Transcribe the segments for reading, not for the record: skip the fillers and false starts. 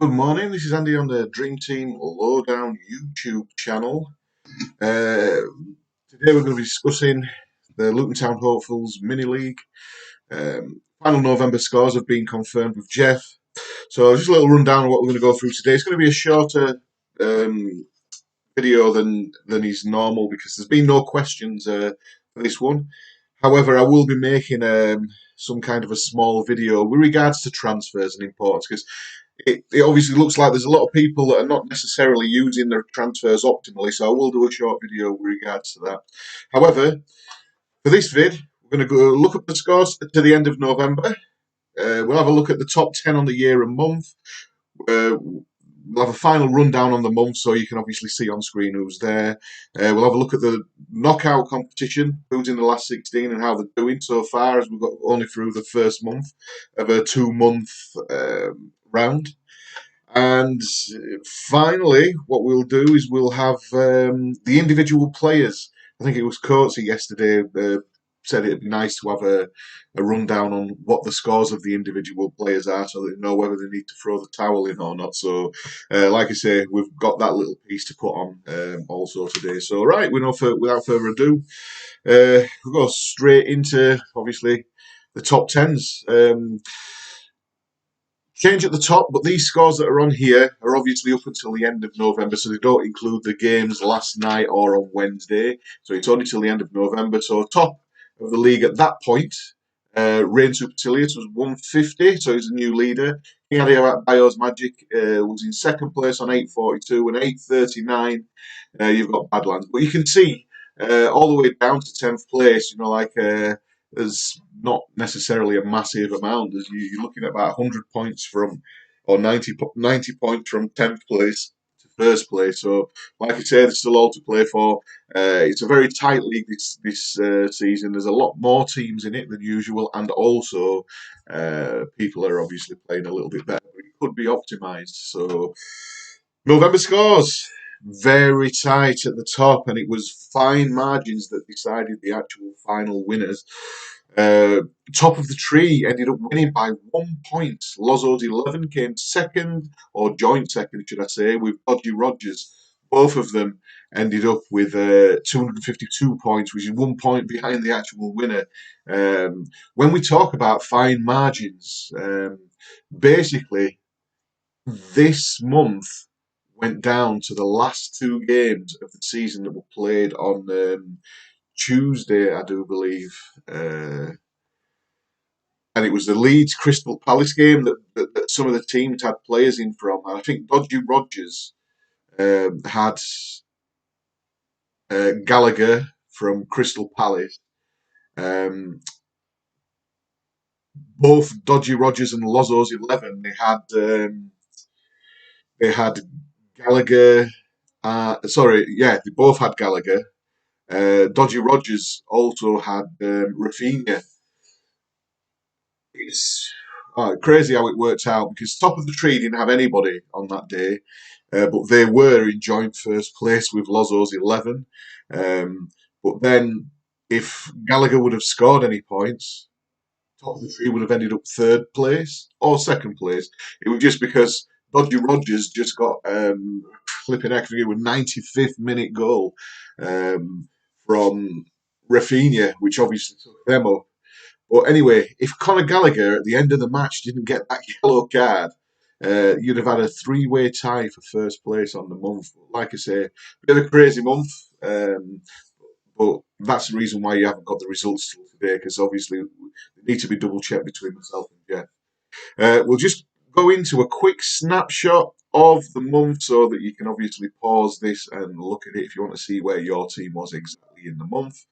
Good morning, this is Andy on the Dream Team Low Down YouTube channel. Today we're going to be discussing the Luton Town Hopefuls Mini League. Final November scores have been confirmed with Jeff. So just a little rundown of what we're going to go through today. It's going to be a shorter video than is normal because there's been no questions for this one. However, I will be making some kind of a small video with regards to transfers and importance because it obviously looks like there's a lot of people that are not necessarily using their transfers optimally, so I will do a short video with regards to that. However, for this vid, we're going to go look at the scores to the end of November. We'll have a look at the top 10 on the year and month. We'll have a final rundown on the month so you can obviously see on screen who's there. We'll have a look at the knockout competition, who's in the last 16 and how they're doing so far, as we've got only through the first month of a 2-month round. And finally, what we'll do is we'll have the individual players. I think it was Coatsy yesterday said it'd be nice to have a rundown on what the scores of the individual players are so that they know whether they need to throw the towel in or not. So, like I say, we've got that little piece to put on also today. So, right, without further ado, we'll go straight into, obviously, the top tens. Change at the top, but these scores that are on here are obviously up until the end of November, so they don't include the games last night or on Wednesday. So it's only till the end of November. So top of the league at that point, Rain Supercilious was 150, so he's a new leader. King Adebayo's Magic was in second place on 842 and 839. You've got Badlands, but you can see all the way down to 10th place. There's not necessarily a massive amount. You're looking at about 100 points or 90 points from 10th place to first place. So, like I say, there's still all to play for. It's a very tight league this season. There's a lot more teams in it than usual, and also people are obviously playing a little bit better. But it could be optimised. So, November scores. Very tight at the top, and it was fine margins that decided the actual final winners. Top of the tree ended up winning by 1 point. Lozzo's 11 came second, or joint second, should I say, with Dodgy Rogers. Both of them ended up with 252 points, which is 1 point behind the actual winner. When we talk about fine margins, basically, this month went down to the last 2 games of the season that were played on Tuesday, I do believe. And it was the Leeds Crystal Palace game that some of the teams had players in from. And I think Dodgy Rogers had Gallagher from Crystal Palace. Both Dodgy Rogers and Lozzo's 11, they had Gallagher. They both had Gallagher. Dodgy Rogers also had Rafinha. It's crazy how it worked out because top of the tree didn't have anybody on that day, but they were in joint first place with Lozzo's 11. But then, if Gallagher would have scored any points, top of the tree would have ended up third place or second place. It was just because Dodgy Rogers just got flipping heck with 95th minute goal from Rafinha, which obviously took them up. But anyway, if Conor Gallagher at the end of the match didn't get that yellow card, you'd have had a 3-way tie for first place on the month. Like I say, bit of a crazy month, but that's the reason why you haven't got the results till today, because obviously they need to be double checked between myself and Jeff. We'll just go into a quick snapshot of the month so that you can obviously pause this and look at it if you want to see where your team was exactly in the month.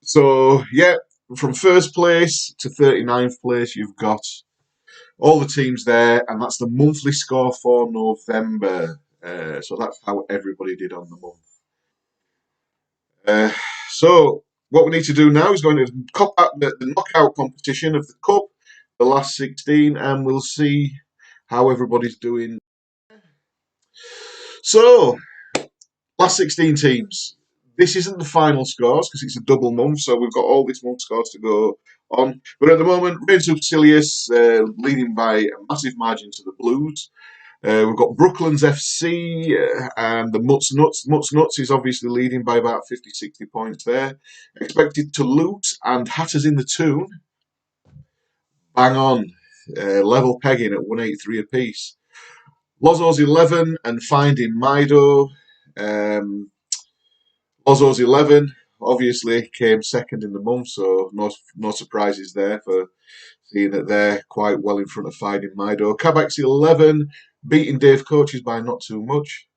So, yeah, from first place to 39th place, you've got all the teams there, and that's the monthly score for November. So that's how everybody did on the month. So, what we need to do now is going to cop out the knockout competition of the Cup, the last 16, and we'll see how everybody's doing. So, last 16 teams. This isn't the final scores because it's a double month, so we've got all this month scores to go on. But at the moment, Reign Supercilious leading by a massive margin to the Blues. We've got Brooklands FC and the Mutts Nuts. Mutts Nuts is obviously leading by about 50, 60 points there. Expected to loot and Hatters in the Toon. Bang on. Level pegging at 183 apiece. Lozzo's 11 and Finding Mido. Um, Lozzo's 11 obviously came second in the month, so no surprises there for seeing that they're quite well in front of Finding Mido. Kabak's 11, beating Dave Coaches by not too much.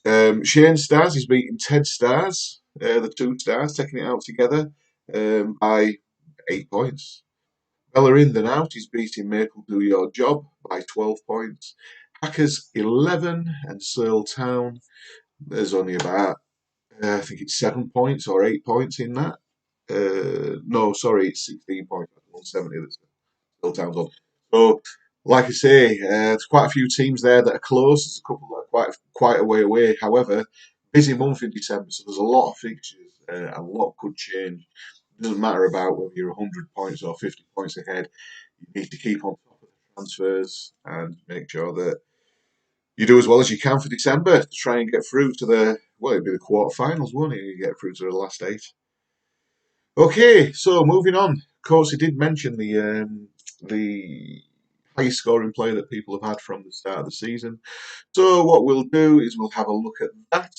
Shane Stars is beating Ted Stars, the two stars, taking it out together by 8 points. Bella in then out is beating Maple Do Your Job by 12 points. Hackers 11 and Searle Town. There's only about, I think it's 7 points or 8 points in that. No, sorry, it's 16 points. 170 that's Searle Town's on. So, like I say, there's quite a few teams there that are close. There's a couple that are quite a way away. However, busy month in December, so there's a lot of fixtures. A lot could change. It doesn't matter about whether you're 100 points or 50 points ahead. You need to keep on top of the transfers and make sure that you do as well as you can for December to try and get through to it'd be the quarterfinals, won't it? You get through to the last eight. Okay, so moving on. Of course, he did mention the highest scoring player that people have had from the start of the season. So what we'll do is we'll have a look at that.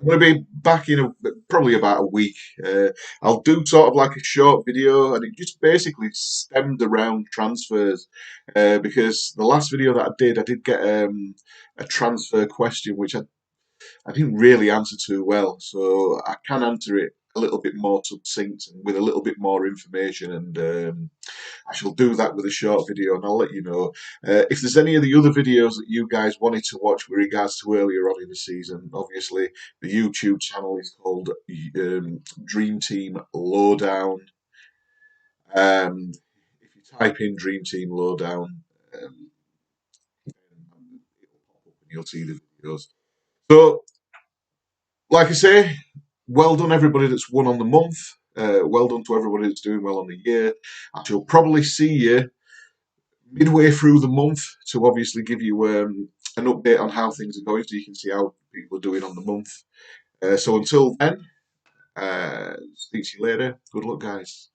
I'm going to be back in probably about a week. I'll do sort of like a short video, and it just basically stemmed around transfers. Because the last video that I did get a transfer question which I didn't really answer too well. So I can answer it a little bit more succinct and with a little bit more information. And I shall do that with a short video, and I'll let you know. If there's any of the other videos that you guys wanted to watch with regards to earlier on in the season, obviously the YouTube channel is called Dream Team Low Down. If you type in Dream Team Low Down, it'll pop up and you'll see the videos. So, like I say, well done everybody that's won on the month. Well done to everybody that's doing well on the year. I shall probably see you midway through the month to obviously give you an update on how things are going so you can see how people are doing on the month. So until then, speak to you later. Good luck, guys.